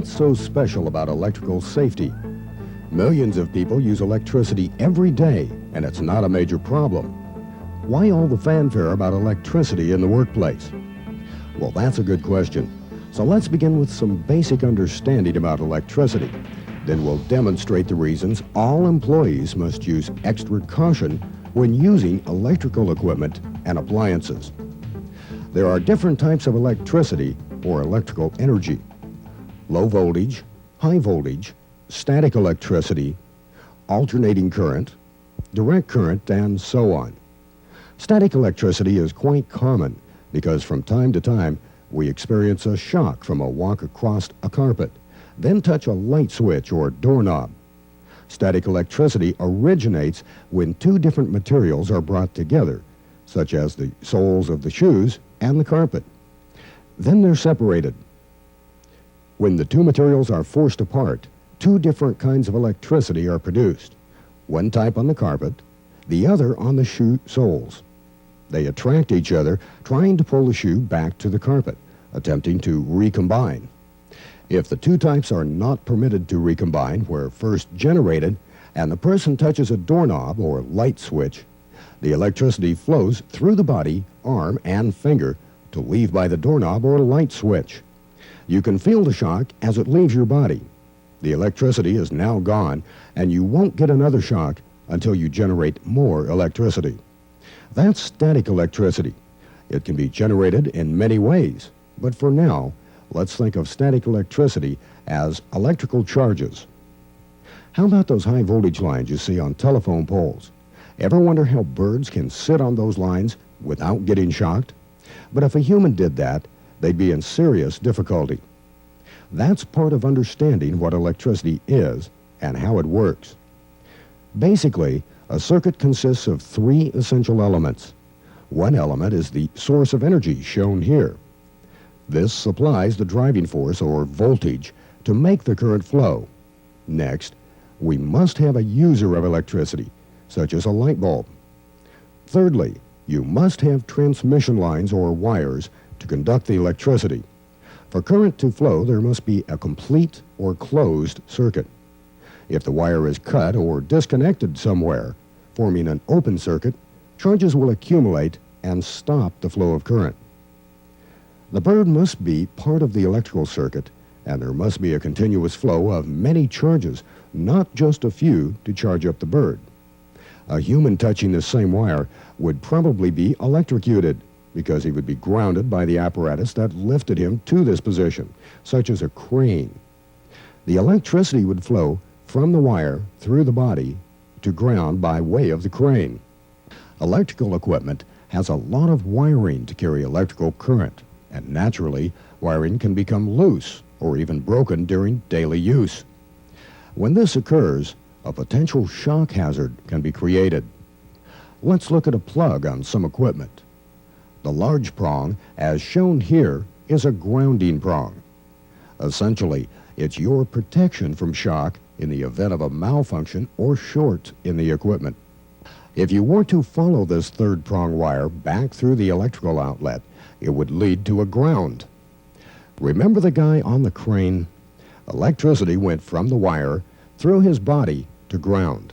What's so special about electrical safety? Millions of people use electricity every day, and it's not a major problem. Why all the fanfare about electricity in the workplace? Well, that's a good question. So let's begin with some basic understanding about electricity. Then we'll demonstrate the reasons all employees must use extra caution when using electrical equipment and appliances. There are different types of electricity or electrical energy: low voltage, high voltage, static electricity, alternating current, direct current, and so on. Static electricity is quite common because from time to time we experience a shock from a walk across a carpet, then touch a light switch or doorknob. Static electricity originates when two different materials are brought together, such as the soles of the shoes and the carpet. Then they're separated. When the two materials are forced apart, two different kinds of electricity are produced, one type on the carpet, the other on the shoe soles. They attract each other, trying to pull the shoe back to the carpet, attempting to recombine. If the two types are not permitted to recombine where first generated, and the person touches a doorknob or light switch, the electricity flows through the body, arm, and finger to leave by the doorknob or light switch. You can feel the shock as it leaves your body. The electricity is now gone, and you won't get another shock until you generate more electricity. That's static electricity. It can be generated in many ways, but for now, let's think of static electricity as electrical charges. How about those high voltage lines you see on telephone poles? Ever wonder how birds can sit on those lines without getting shocked? But if a human did that, they'd be in serious difficulty. That's part of understanding what electricity is and how it works. Basically, a circuit consists of three essential elements. One element is the source of energy, shown here. This supplies the driving force, or voltage, to make the current flow. Next, we must have a user of electricity, such as a light bulb. Thirdly, you must have transmission lines or wires to conduct the electricity. For current to flow, there must be a complete or closed circuit. If the wire is cut or disconnected somewhere, forming an open circuit, charges will accumulate and stop the flow of current. The bird must be part of the electrical circuit, and there must be a continuous flow of many charges, not just a few to charge up the bird. A human touching this same wire would probably be electrocuted because he would be grounded by the apparatus that lifted him to this position, such as a crane. The electricity would flow from the wire through the body to ground by way of the crane. Electrical equipment has a lot of wiring to carry electrical current, and naturally, wiring can become loose or even broken during daily use. When this occurs, a potential shock hazard can be created. Let's look at a plug on some equipment. The large prong, as shown here, is a grounding prong. Essentially, it's your protection from shock in the event of a malfunction or short in the equipment. If you were to follow this third prong wire back through the electrical outlet, it would lead to a ground. Remember the guy on the crane? Electricity went from the wire through his body to ground.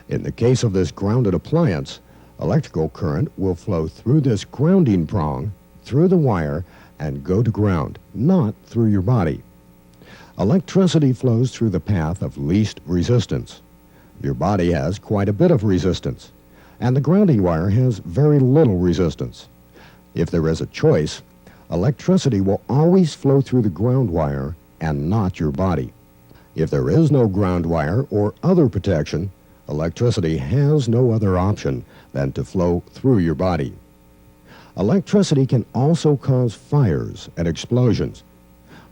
In the case of this grounded appliance, electrical current will flow through this grounding prong, through the wire, and go to ground, not through your body. Electricity flows through the path of least resistance. Your body has quite a bit of resistance, and the grounding wire has very little resistance. If there is a choice, electricity will always flow through the ground wire and not your body. If there is no ground wire or other protection, electricity has no other option than to flow through your body. Electricity can also cause fires and explosions.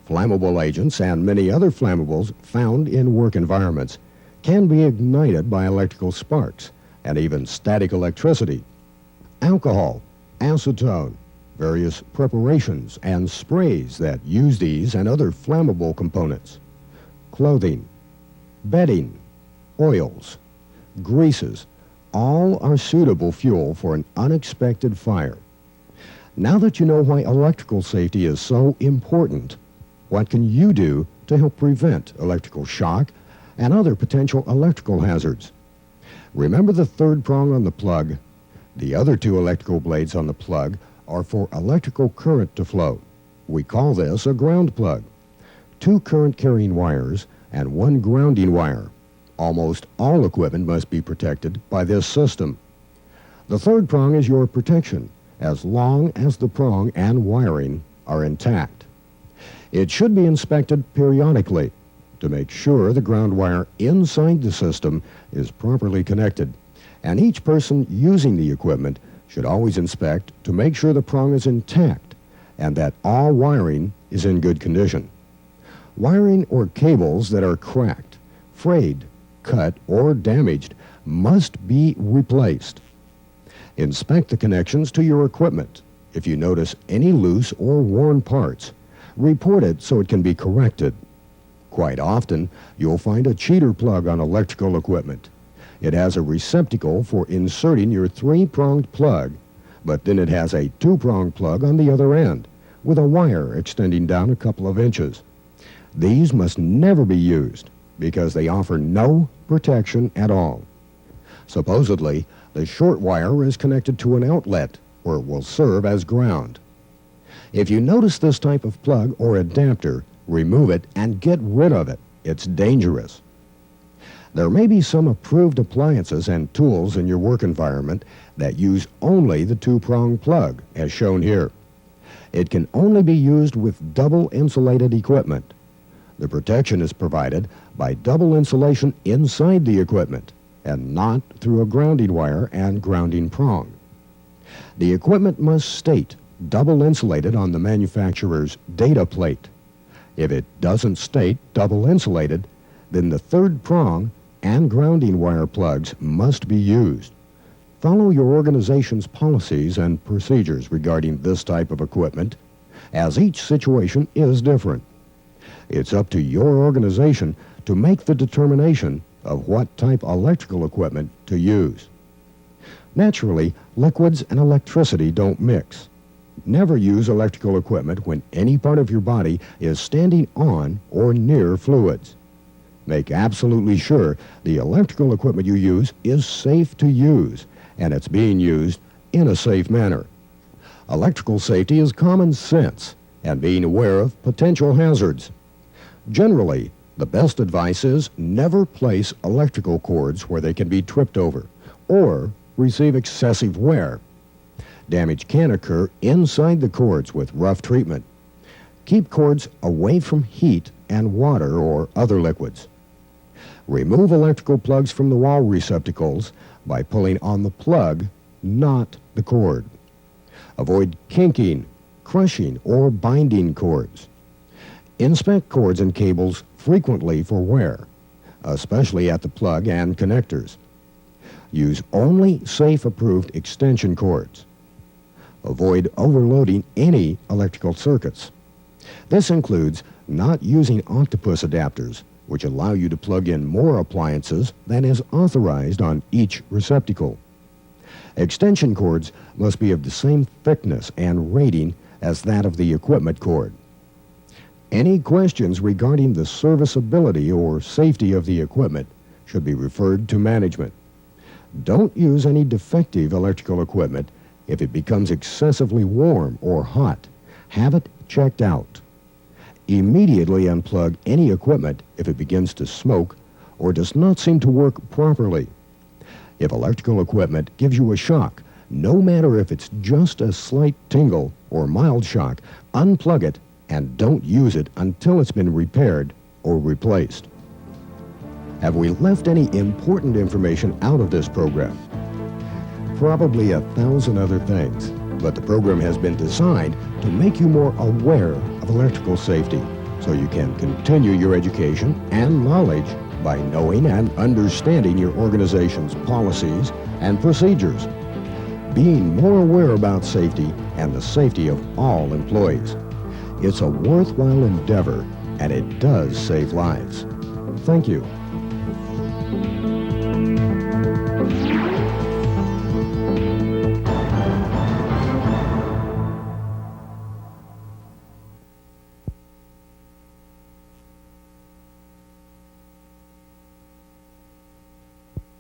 Flammable agents and many other flammables found in work environments can be ignited by electrical sparks and even static electricity. Alcohol, acetone, various preparations and sprays that use these and other flammable components. Clothing, bedding, oils, greases, all are suitable fuel for an unexpected fire. Now that you know why electrical safety is so important, what can you do to help prevent electrical shock and other potential electrical hazards. Remember the third prong on the plug. The other two electrical blades on the plug are for electrical current to flow. We call this a ground plug. 2 current-carrying wires and 1 grounding wire. Almost all equipment must be protected by this system. The third prong is your protection, as long as the prong and wiring are intact. It should be inspected periodically to make sure the ground wire inside the system is properly connected, and each person using the equipment should always inspect to make sure the prong is intact and that all wiring is in good condition. Wiring or cables that are cracked, frayed, cut, or damaged must be replaced. Inspect the connections to your equipment. If you notice any loose or worn parts, report it so it can be corrected. Quite often, you'll find a cheater plug on electrical equipment. It has a receptacle for inserting your 3-pronged plug, but then it has a 2-pronged plug on the other end, with a wire extending down a couple of inches. These must never be used because they offer no protection at all. Supposedly, the short wire is connected to an outlet where it will serve as ground. If you notice this type of plug or adapter, remove it and get rid of it. It's dangerous. There may be some approved appliances and tools in your work environment that use only the 2-prong plug, as shown here. It can only be used with double insulated equipment. The protection is provided by double insulation inside the equipment and not through a grounding wire and grounding prong. The equipment must state double insulated on the manufacturer's data plate. If it doesn't state double insulated, then the 3rd prong and grounding wire plugs must be used. Follow your organization's policies and procedures regarding this type of equipment, as each situation is different. It's up to your organization to make the determination of what type electrical equipment to use. Naturally, liquids and electricity don't mix. Never use electrical equipment when any part of your body is standing on or near fluids. Make absolutely sure the electrical equipment you use is safe to use and it's being used in a safe manner. Electrical safety is common sense and being aware of potential hazards. Generally, the best advice is never place electrical cords where they can be tripped over or receive excessive wear. Damage can occur inside the cords with rough treatment. Keep cords away from heat and water or other liquids. Remove electrical plugs from the wall receptacles by pulling on the plug, not the cord. Avoid kinking, crushing, or binding cords. Inspect cords and cables frequently for wear, especially at the plug and connectors. Use only safe-approved extension cords. Avoid overloading any electrical circuits. This includes not using octopus adapters, which allow you to plug in more appliances than is authorized on each receptacle. Extension cords must be of the same thickness and rating as that of the equipment cord. Any questions regarding the serviceability or safety of the equipment should be referred to management. Don't use any defective electrical equipment if it becomes excessively warm or hot. Have it checked out. Immediately unplug any equipment if it begins to smoke or does not seem to work properly. If electrical equipment gives you a shock, no matter if it's just a slight tingle or mild shock, unplug it and don't use it until it's been repaired or replaced. Have we left any important information out of this program? Probably 1,000 other things, but the program has been designed to make you more aware of electrical safety so you can continue your education and knowledge by knowing and understanding your organization's policies and procedures. Being more aware about safety and the safety of all employees. It's a worthwhile endeavor, and it does save lives. Thank you.